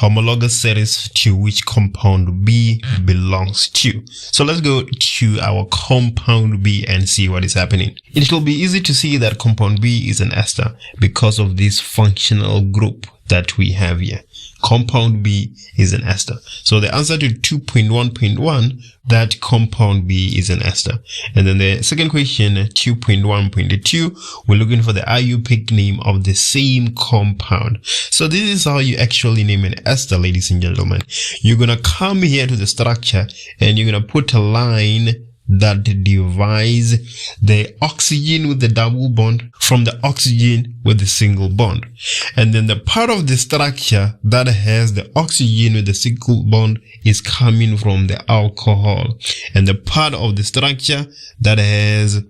homologous series to which compound B belongs to. So let's go to our compound B and see what is happening. It will be easy to see that compound B is an ester because of this functional group that we have here. Compound B is an ester. So the answer to 2.1.1, that compound B is an ester. And then the second question, 2.1.2, we're looking for the IUPAC name of the same compound. So this is how you actually name an ester, ladies and gentlemen. You're going to come here to the structure and you're going to put a line that divides the oxygen with the double bond from the oxygen with the single bond. And then the part of the structure that has the oxygen with the single bond is coming from the alcohol. And the part of the structure that has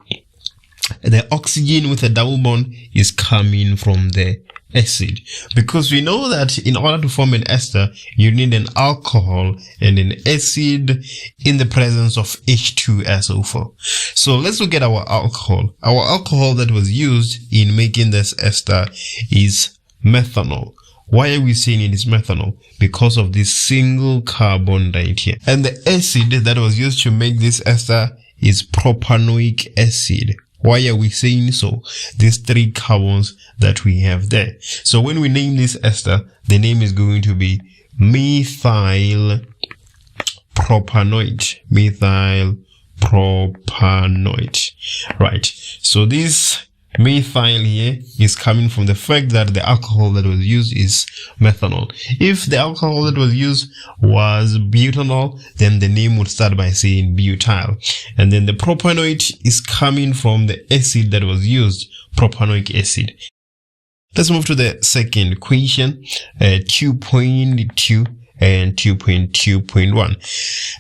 the oxygen with a double bond is coming from the acid, because we know that in order to form an ester you need an alcohol and an acid in the presence of H2SO4. So let's look at our alcohol. Our alcohol that was used in making this ester is methanol. Why are we saying it is methanol? Because of this single carbon right here. And the acid that was used to make this ester is propanoic acid. Why are we saying so? These three carbons that we have there. So when we name this ester, the name is going to be methyl propanoid. Methyl propanoid. Right. So this methyl here is coming from the fact that the alcohol that was used is methanol. If the alcohol that was used was butanol, then the name would start by saying butyl. And then the propanoid is coming from the acid that was used, propanoic acid. Let's move to the second question, 2.2 and 2.2.1.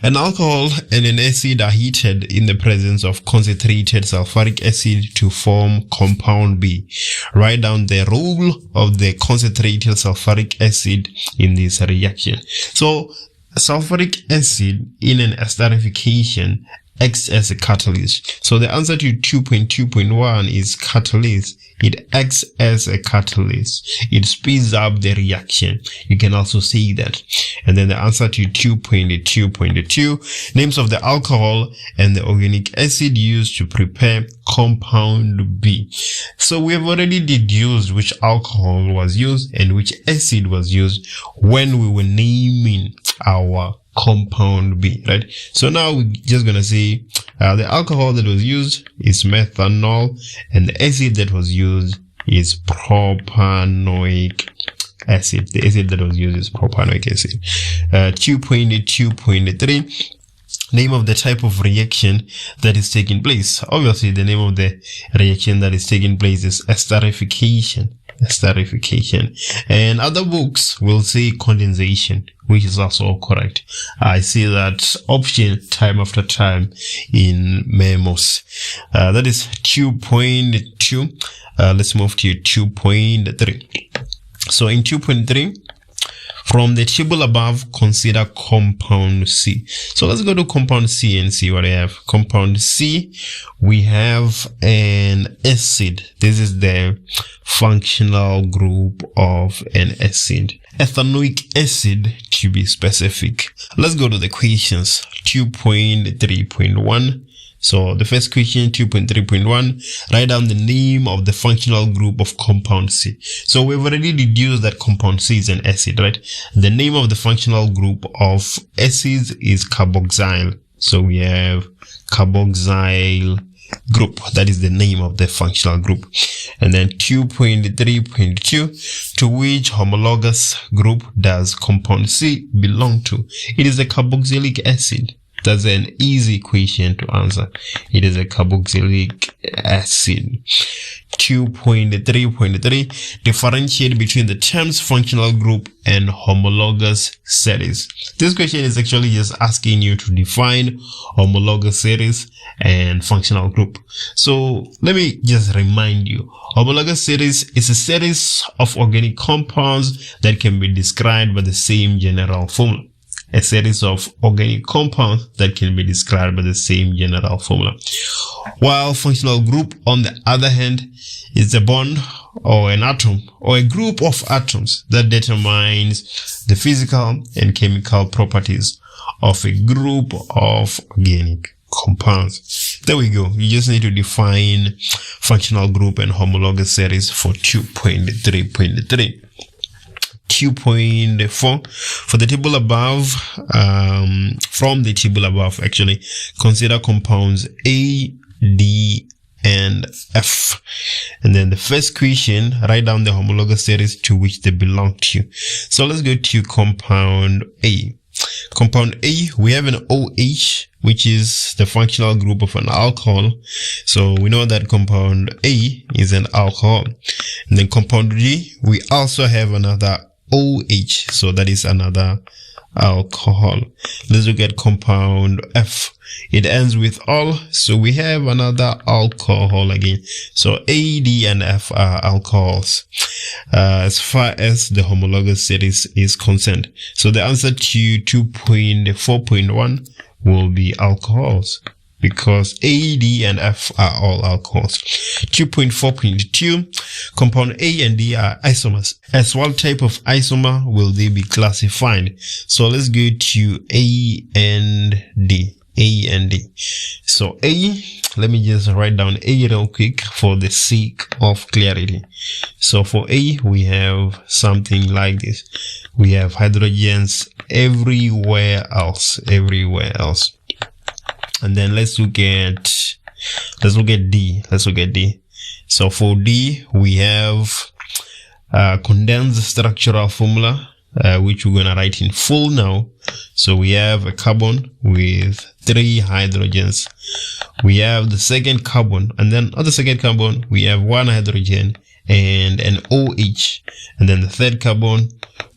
An alcohol and an acid are heated in the presence of concentrated sulfuric acid to form compound B. Write down the role of the concentrated sulfuric acid in this reaction. So sulfuric acid in an esterification acts as a catalyst. So the answer to 2.2.1 is catalyst. It acts as a catalyst. It speeds up the reaction. You can also say that. And then the answer to 2.2.2, names of the alcohol and the organic acid used to prepare compound B. So we have already deduced which alcohol was used and which acid was used when we were naming our compound B, right? So now we're just gonna say the alcohol that was used is methanol and the acid that was used is propanoic acid. The acid that was used is propanoic acid. 2.2.3, name of the type of reaction that is taking place. Obviously the name of the reaction that is taking place is esterification. And other books will say condensation, which is also correct. I see that option time after time in memos. That is 2.2. Let's move to 2.3. So in 2.3, from the table above, consider compound C. So let's go to compound C and see what I have. Compound C, we have an acid. This is the functional group of an acid. Ethanoic acid to be specific. Let's go to the questions. 2.3.1. So the first question, 2.3.1, write down the name of the functional group of compound C. So we've already deduced that compound C is an acid, right? The name of the functional group of acids is carboxyl. So we have carboxyl group. That is the name of the functional group. And then 2.3.2, to which homologous group does compound C belong to? It is a carboxylic acid. That's an easy question to answer. It is a carboxylic acid. 2.3.3, differentiate between the terms functional group and homologous series. This question is actually just asking you to define homologous series and functional group. So let me just remind you, homologous series is a series of organic compounds that can be described by the same general formula. a series of organic compounds that can be described by the same general formula. While functional group, on the other hand, is a bond or an atom or a group of atoms that determines the physical and chemical properties of a group of organic compounds. There we go. You just need to define functional group and homologous series for 2.3.3. 2.4 for the table above. From the table above, actually, consider compounds A, D, and F. And then the first question, write down the homologous series to which they belong to. So let's go to compound A. Compound A, we have an OH, which is the functional group of an alcohol. So we know that compound A is an alcohol. And then compound D, we also have another OH, so that is another alcohol. Let's look at compound F. It ends with ol, so we have another alcohol again. So A, D, and F are alcohols as far as the homologous series is concerned. So the answer to 2.4.1 will be alcohols, because A, D, and F are all alcohols. 2.4.2, compound A and D are isomers. As what type of isomer will they be classified? So let's go to A and D. A and D. So A, let me just write down A real quick for the sake of clarity. So for A, we have something like this. We have hydrogens everywhere else. And then let's look at D. So for D, we have condensed structural formula, which we're gonna write in full now. So we have a carbon with 3 hydrogens. We have the second carbon, and then on the second carbon we have 1 hydrogen and an OH, and then the third carbon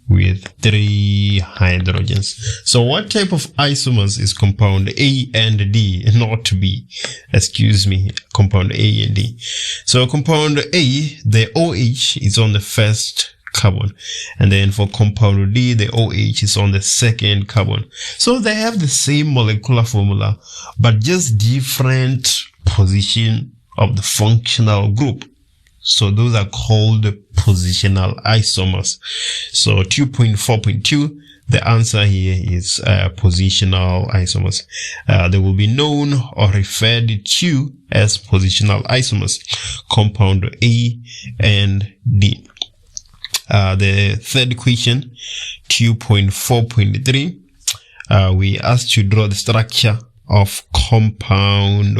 with 3 hydrogens. So what type of isomers is compound A and D, not B? Excuse me, compound A and D. So compound A, the OH is on the first carbon, and then for compound D, the OH is on the second carbon. So they have the same molecular formula, but just different position of the functional group. So those are called positional isomers. So 2.4.2, the answer here is positional isomers. They will be known or referred to as positional isomers, compound A and D. The third question, 2.4.3, we asked to draw the structure of compound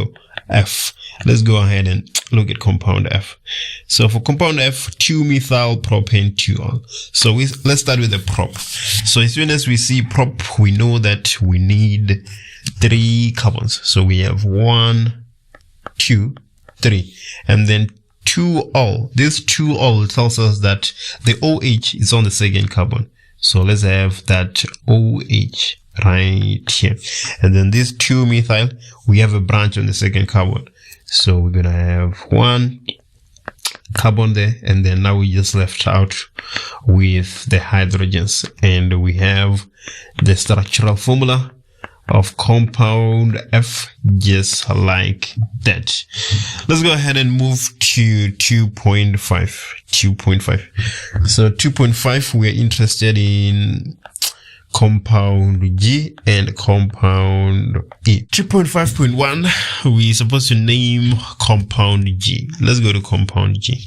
F. Let's go ahead and look at compound F. So for compound F, 2-methyl propane 2-ol. So let's start with the prop. So as soon as we see prop, we know that we need 3 carbons. So we have 1, 2, 3, and then 2-ol. This 2-ol tells us that the OH is on the second carbon. So let's have that OH right here. And then this 2-methyl, we have a branch on the second carbon. So we're gonna have 1 carbon there, and then now we just left out with the hydrogens, and we have the structural formula of compound F just like that. Let's go ahead and move to 2.5. So 2.5, we're interested in compound G and compound E. 2.5.1, we're supposed to name compound G. Let's go to compound G.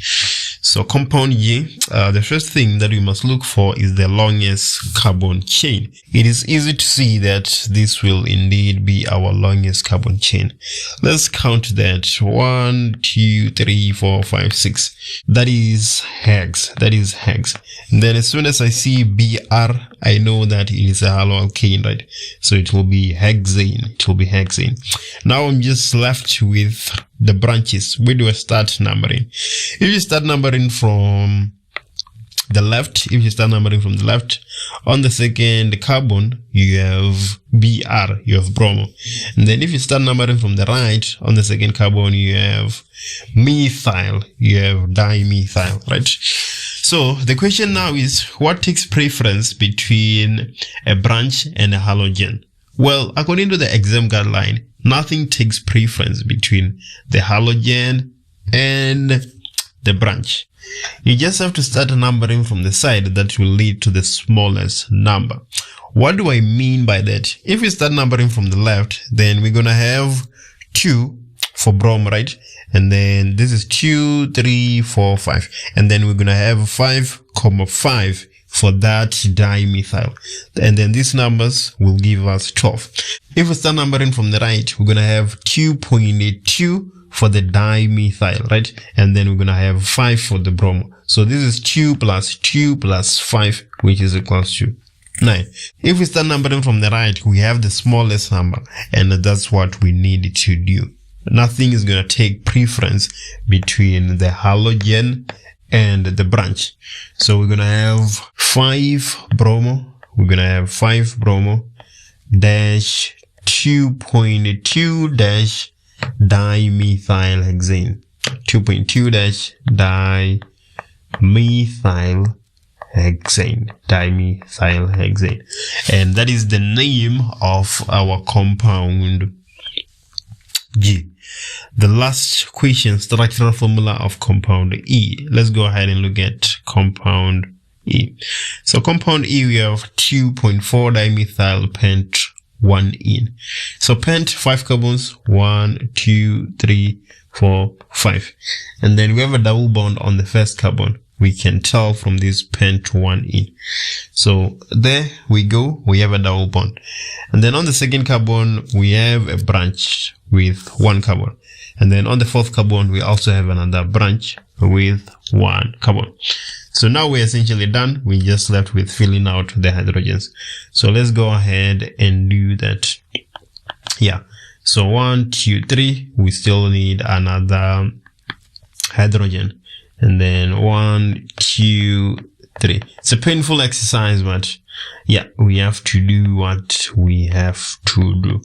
So compound G, the first thing that we must look for is the longest carbon chain. It is easy to see that this will indeed be our longest carbon chain. Let's count that. 1, 2, 3, 4, 5, 6. That is hex. And then as soon as I see Br, I know that it is a haloalkane, right? So it will be hexane. Now I'm just left with the branches. Where do I start numbering? If you start numbering from the left, on the second carbon, you have Br, you have bromo. And then if you start numbering from the right, on the second carbon, you have methyl, you have dimethyl, right? So the question now is, what takes preference between a branch and a halogen? Well, according to the exam guideline, nothing takes preference between the halogen and the branch. You just have to start numbering from the side that will lead to the smallest number. What do I mean by that? If we start numbering from the left, then we're going to have 2 for bromo, right? And then this is 2, 3, 4, 5. And then we're going to have 5, 5 for that dimethyl. And then these numbers will give us 12. If we start numbering from the right, we're going to have 2.2 for the dimethyl, right? And then we're going to have 5 for the bromo. So this is 2 plus 5, which is equals to 9. If we start numbering from the right, we have the smallest number, and that's what we need to do. Nothing is going to take preference between the halogen and the branch. So we're going to have 5 bromo. We're going to have 5 bromo dash 2.2 dash dimethyl hexane. 2.2 dash dimethyl hexane. And that is the name of our compound G. The last question, structural formula of compound E. Let's go ahead and look at compound E. So compound E, we have 2.4 dimethyl pent 1-ene. So pent 5 carbons, 1, 2, 3, 4, 5. And then we have a double bond on the first carbon. We can tell from this pent 1-ene. So there we go. We have a double bond. And then on the second carbon, we have a branch with 1 carbon. And then on the fourth carbon, we also have another branch with 1 carbon. So now we're essentially done. We just left with filling out the hydrogens. So let's go ahead and do that. Yeah. So 1, 2, 3. We still need another hydrogen. And then 1, 2, 3. It's a painful exercise, but yeah, we have to do what we have to do.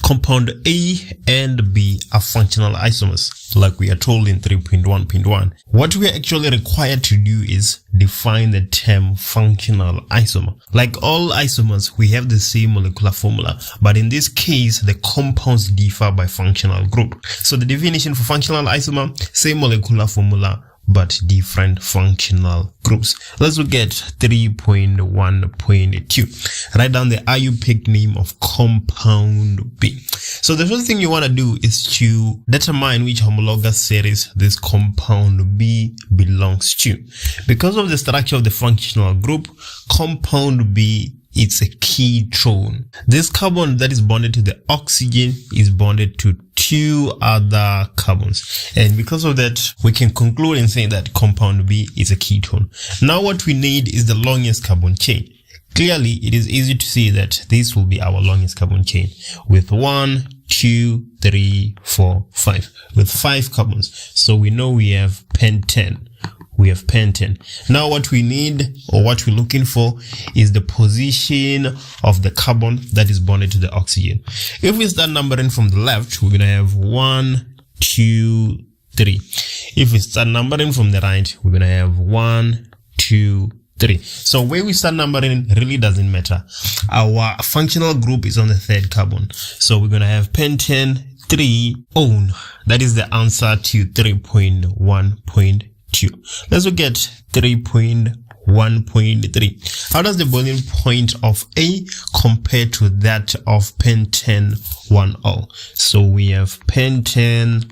Compound A and B are functional isomers, like we are told in 3.1.1. What we are actually required to do is define the term functional isomer. Like all isomers, we have the same molecular formula, but in this case, the compounds differ by functional group. So the definition for functional isomer, same molecular formula, but different functional groups. Let's look at 3.1.2. Write down the IUPAC name of compound B. So the first thing you want to do is to determine which homologous series this compound B belongs to. Because of the structure of the functional group, compound B, it's a ketone. This carbon that is bonded to the oxygen is bonded to 2 other carbons. And because of that, we can conclude and say that compound B is a ketone. Now what we need is the longest carbon chain. Clearly, it is easy to see that this will be our longest carbon chain with 1, 2, 3, 4, 5 with 5 carbons. So we know we have pentane. We have pentane. Now what we need, or what we're looking for, is the position of the carbon that is bonded to the oxygen. If we start numbering from the left, we're going to have 1, 2, 3. If we start numbering from the right, we're going to have 1, 2, 3. So where we start numbering really doesn't matter. Our functional group is on the third carbon. So we're going to have pentane 3 own. That is the answer to 3.1.2. Let's look at 3.1.3. How does the boiling point of A compare to that of pentane 1-ol? So we have pentane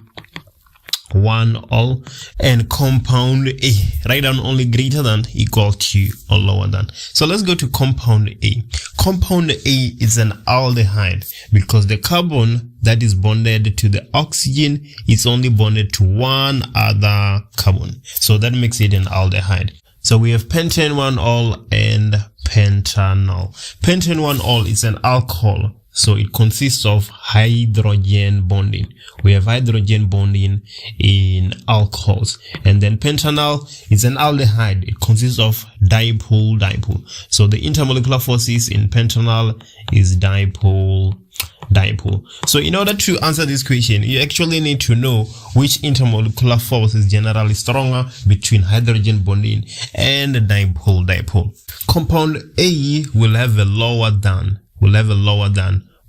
1-ol and compound A. Write down only greater than, equal to, or lower than. So let's go to compound A. Compound A is an aldehyde because the carbon that is bonded to the oxygen is only bonded to 1 other carbon. So that makes it an aldehyde. So we have pentane 1-ol and pentanol. Pentane 1-ol is an alcohol So it consists of hydrogen bonding. We have hydrogen bonding in alcohols. And then pentanal is an aldehyde. It consists of dipole-dipole. So the intermolecular forces in pentanal is dipole-dipole. So in order to answer this question, you actually need to know which intermolecular force is generally stronger between hydrogen bonding and dipole-dipole. Compound A will have a lower than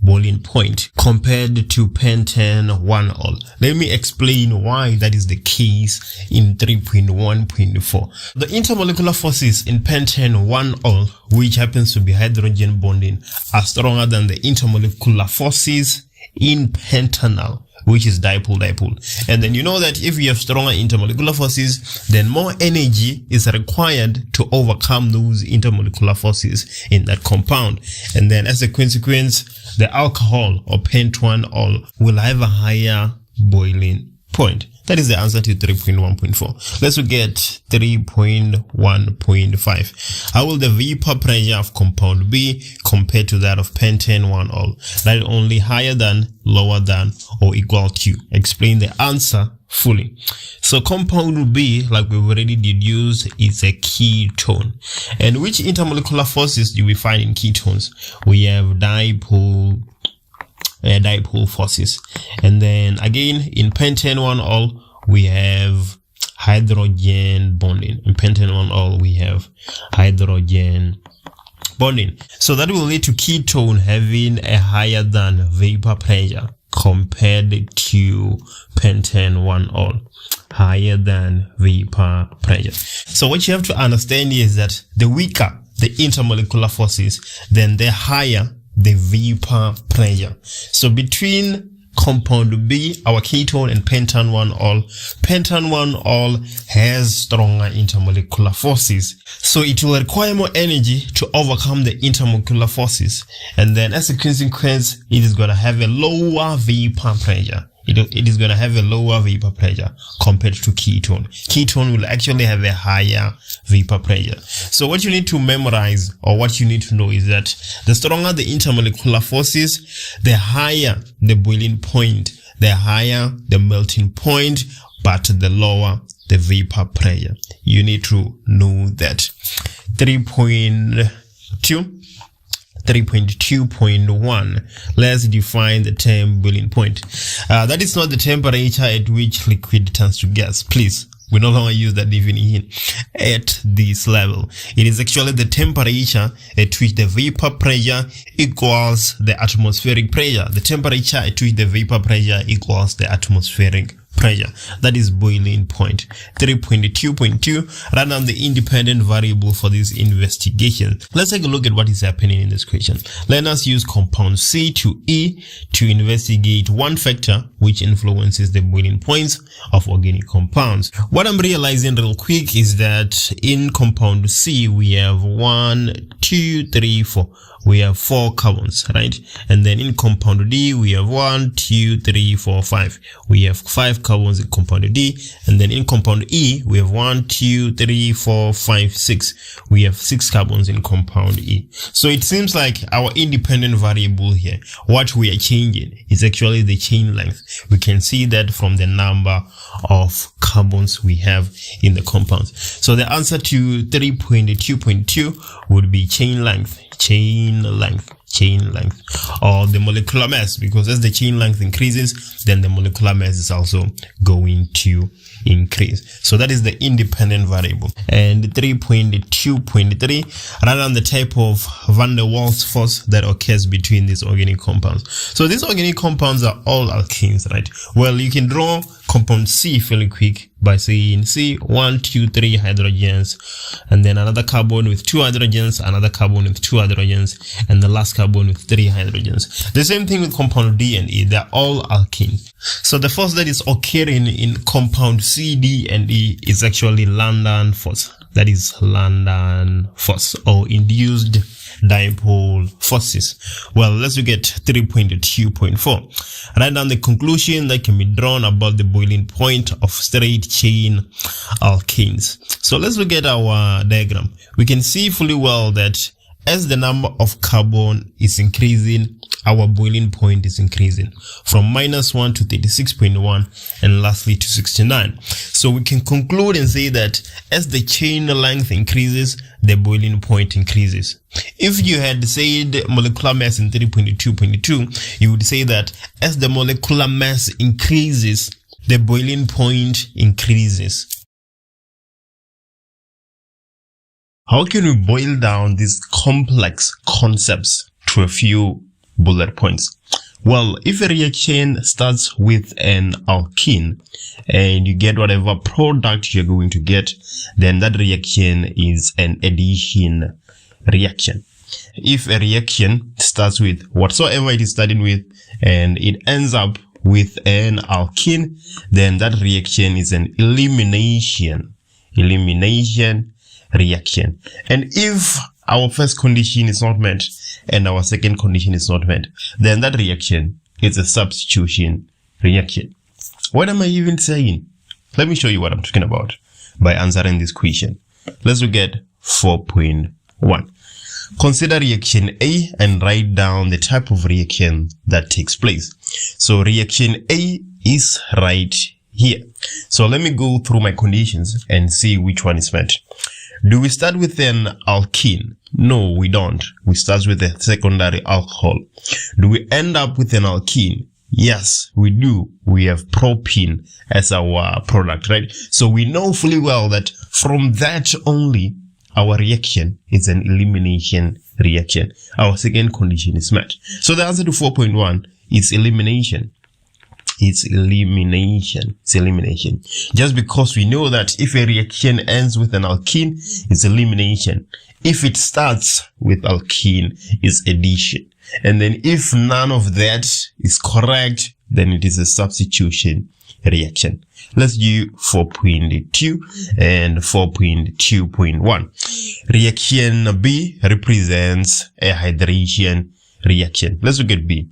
boiling point compared to pentane 1-ol. Let me explain why that is the case in 3.1.4. The intermolecular forces in pentane 1-ol, which happens to be hydrogen bonding, are stronger than the intermolecular forces in pentanal, which is dipole-dipole. And then you know that if you have stronger intermolecular forces, then more energy is required to overcome those intermolecular forces in that compound. And then as a consequence, the alcohol or pent1-ol will have a higher boiling point. That is the answer to 3.1.4. Let's look at 3.1.5. How will the vapor pressure of compound B compare to that of pentane 1-ol? That is only higher than, lower than, or equal to. Explain the answer fully. So compound B, like we've already deduced, is a ketone. And which intermolecular forces do we find in ketones? We have dipole forces. And then again in pentane 1-ol we have hydrogen bonding. In pentane 1-ol we have hydrogen bonding. So that will lead to ketone having a higher than vapor pressure compared to pentane 1-ol. Higher than vapor pressure. So what you have to understand is that the weaker the intermolecular forces, then the higher the vapor pressure. So between compound B, our ketone, and pentane 1-ol has stronger intermolecular forces. So it will require more energy to overcome the intermolecular forces. And then as a consequence, it is going to have a lower vapor pressure. It is going to have a lower vapor pressure compared to ketone. Ketone will actually have a higher vapor pressure. So what you need to memorize, or what you need to know, is that the stronger the intermolecular forces, the higher the boiling point, the higher the melting point, but the lower the vapor pressure. You need to know that. 3.2.1. Let's define the term boiling point. That is not the temperature at which liquid turns to gas. Please, we no longer use that definition at this level. It is actually the temperature at which the vapor pressure equals the atmospheric pressure. The temperature at which the vapor pressure equals the atmospheric pressure. That is boiling point. 3.2.2. Run down the independent variable for this investigation. Let's take a look at what is happening in this question. Let us use compound C to E to investigate one factor which influences the boiling points of organic compounds. What I'm realizing real quick is that in compound C we have 1, 2, 3, 4. We have 4 carbons, right? And then in compound D, we have 1, 2, 3, 4, 5. We have 5 carbons in compound D. And then in compound E, we have 1, 2, 3, 4, 5, 6. We have 6 carbons in compound E. So it seems like our independent variable here, what we are changing is actually the chain length. We can see that from the number of carbons we have in the compounds. So the answer to 3.2.2 would be chain length, or the molecular mass, because as the chain length increases, then the molecular mass is also going to increase. So that is the independent variable. And 3.2.3, write down the type of van der Waals force that occurs between these organic compounds. So these organic compounds are all alkenes, right? Well, you can draw compound C fairly quick by saying C, 1, 2, 3 hydrogens, and then another carbon with 2 hydrogens, another carbon with 2 hydrogens, and the last carbon with 3 hydrogens. The same thing with compound D and E, they're all alkenes. So the force that is occurring in compound C, D, and E is actually London force. That is London force, or induced dipole forces. Well, let's look at 3.2.4. Write down the conclusion that can be drawn about the boiling point of straight chain alkenes. So let's look at our diagram. We can see fully well that as the number of carbon is increasing, our boiling point is increasing from -1 to 36.1 and lastly to 69. So we can conclude and say that as the chain length increases, the boiling point increases. If you had said molecular mass in 3.2.2, you would say that as the molecular mass increases, the boiling point increases. How can we boil down these complex concepts to a few bullet points? Well, if a reaction starts with an alkene and you get whatever product you're going to get, then that reaction is an addition reaction. If a reaction starts with whatsoever it is starting with and it ends up with an alkene, then that reaction is an elimination reaction. And if our first condition is not met and our second condition is not met, then that reaction is a substitution reaction. What am I even saying? Let me show you what I'm talking about by answering this question. Let's look at 4.1. Consider reaction A and write down the type of reaction that takes place. So reaction A is right here. So let me go through my conditions and see which one is met. Do we start with an alkene? No, we don't. We start with a secondary alcohol. Do we end up with an alkene? Yes, we do. We have propene as our product, right? So we know fully well that from that only, our reaction is an elimination reaction. Our second condition is met. So the answer to 4.1 is elimination. It's elimination. Just because we know that if a reaction ends with an alkene, it's elimination. If it starts with alkene, it's addition. And then if none of that is correct, then it is a substitution reaction. Let's do 4.2 and 4.2.1. Reaction B represents a hydration reaction. Let's look at B.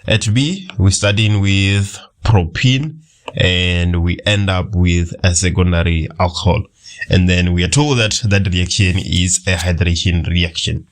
At B, we're starting with propene and we end up with a secondary alcohol. And then we are told that that reaction is a hydration reaction.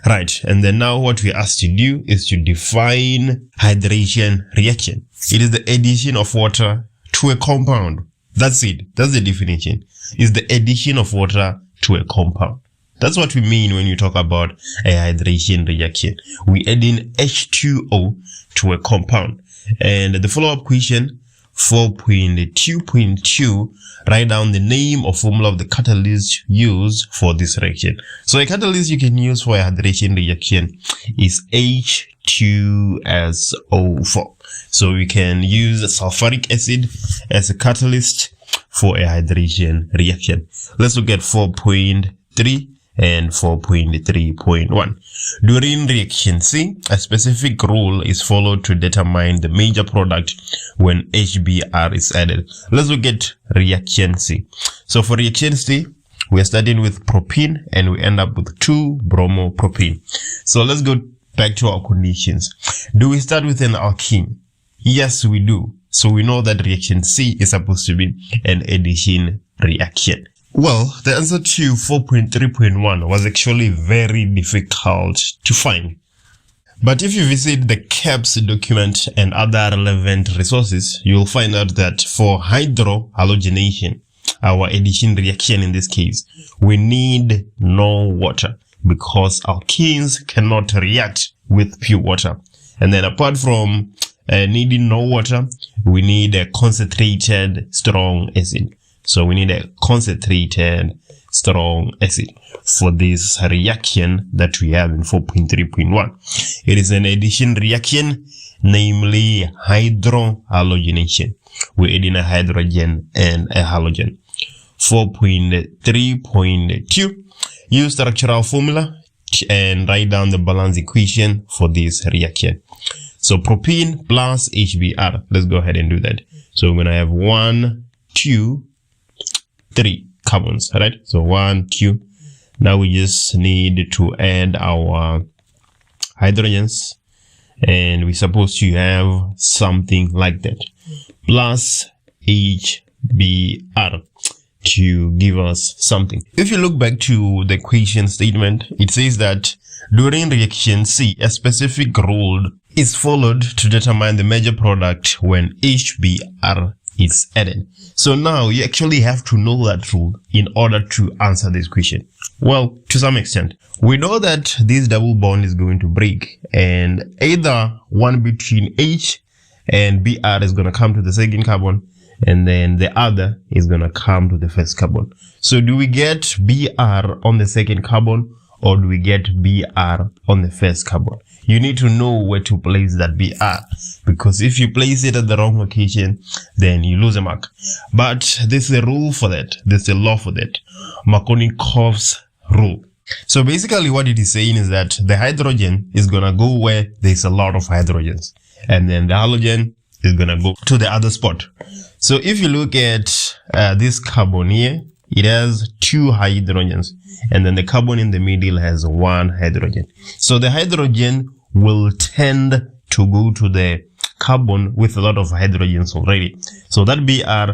Right. And then now what we are asked to do is to define hydration reaction. It is the addition of water to a compound. That's it. That's the definition. It's the addition of water to a compound. That's what we mean when you talk about a hydration reaction. We add in H2O to a compound. And the follow-up question, 4.2.2, write down the name or formula of the catalyst used for this reaction. So a catalyst you can use for a hydration reaction is H2SO4. So we can use sulfuric acid as a catalyst for a hydration reaction. Let's look at 4.3 and 4.3.1. During reaction C, a specific rule is followed to determine the major product when HBr is added. Let's look at reaction C. So for reaction C, we are starting with propene and we end up with 2-bromopropene. So let's go back to our conditions. Do we start with an alkene? Yes, we do. So we know that reaction C is supposed to be an addition reaction. Well, the answer to 4.3.1 was actually very difficult to find. But if you visit the CAPS document and other relevant resources, you will find out that for hydrohalogenation, our addition reaction in this case, we need no water because alkenes cannot react with pure water. And then apart from needing no water, we need a concentrated strong acid. So we need a concentrated strong acid for this reaction that we have in 4.3.1. It is an addition reaction, namely hydrohalogenation. We add in a hydrogen and a halogen. 4.3.2, use structural formula and write down the balance equation for this reaction. So propene plus HBr. Let's go ahead and do that. So we're going to have 1, 2, 3 carbons, right? So 1, 2. Now we just need to add our hydrogens, and we're supposed to have something like that, plus HBr to give us something. If you look back to the equation statement, it says that During reaction C, a specific rule is followed to determine the major product when HBr is added. So now you actually have to know that rule in order to answer this question. Well, to some extent, we know that this double bond is going to break, and either one between H and Br is going to come to the second carbon, and then the other is going to come to the first carbon. So do we get Br on the second carbon, or do we get Br on the first carbon? You need to know where to place that Br, because if you place it at the wrong location, then you lose a mark. But there's a rule for that. There's a law for that. Markovnikov's rule. So basically what it is saying is that the hydrogen is going to go where there's a lot of hydrogens, and then the halogen is going to go to the other spot. So if you look at this carbon here, it has 2 hydrogens, and then the carbon in the middle has 1 hydrogen. So the hydrogen will tend to go to the carbon with a lot of hydrogens already. So that Br,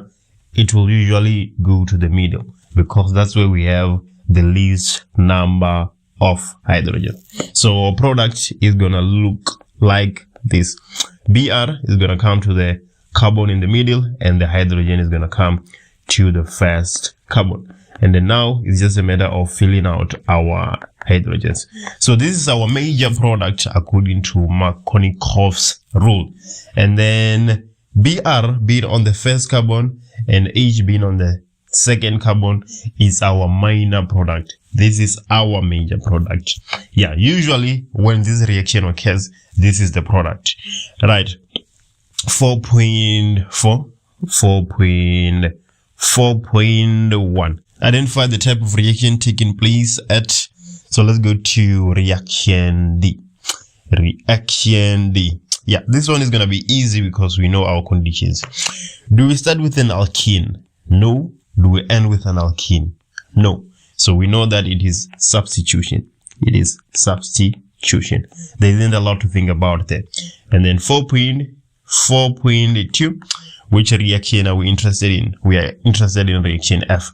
it will usually go to the middle, because that's where we have the least number of hydrogen. So our product is going to look like this. Br is going to come to the carbon in the middle, and the hydrogen is going to come to the first carbon. And then now it's just a matter of filling out our hydrogens. So this is our major product according to Markovnikov's rule. And then Br being on the first carbon and H being on the second carbon is our minor product. This is our major product. Yeah, usually when this reaction occurs, this is the product. Right. 4.1. Identify the type of reaction taking place at, so let's go to reaction D. Reaction D. Yeah, this one is going to be easy because we know our conditions. Do we start with an alkene? No. Do we end with an alkene? No. So we know that it is substitution. It is substitution. There isn't a lot to think about there. And then 4.2. Which reaction are we interested in? We are interested in reaction F.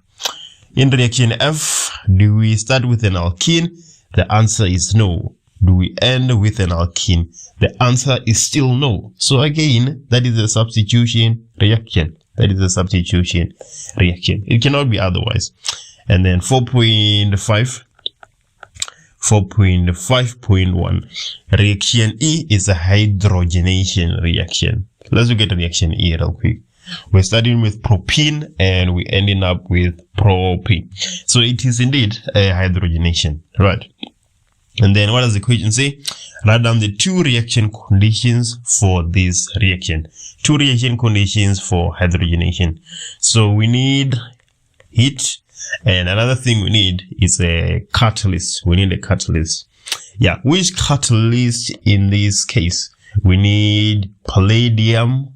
In reaction F, do we start with an alkene? The answer is no. Do we end with an alkene? The answer is still no. So again, that is a substitution reaction. That is a substitution reaction. It cannot be otherwise. And then 4.5.1. Reaction E is a hydrogenation reaction. Let's look at reaction E real quick. We're starting with propene and we're ending up with propane. So it is indeed a hydrogenation, right? And then what does the equation say? Write down the 2 reaction conditions for this reaction. 2 reaction conditions for hydrogenation. So we need heat, and another thing we need is a catalyst. We need a catalyst. Yeah, which catalyst in this case? We need palladium,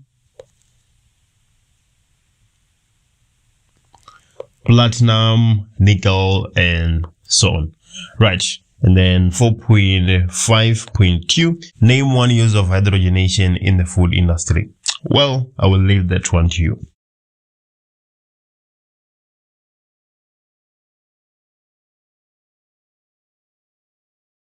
platinum, nickel, and so on. Right. And then 4.5.2. Name one use of hydrogenation in the food industry. Well, I will leave that one to you.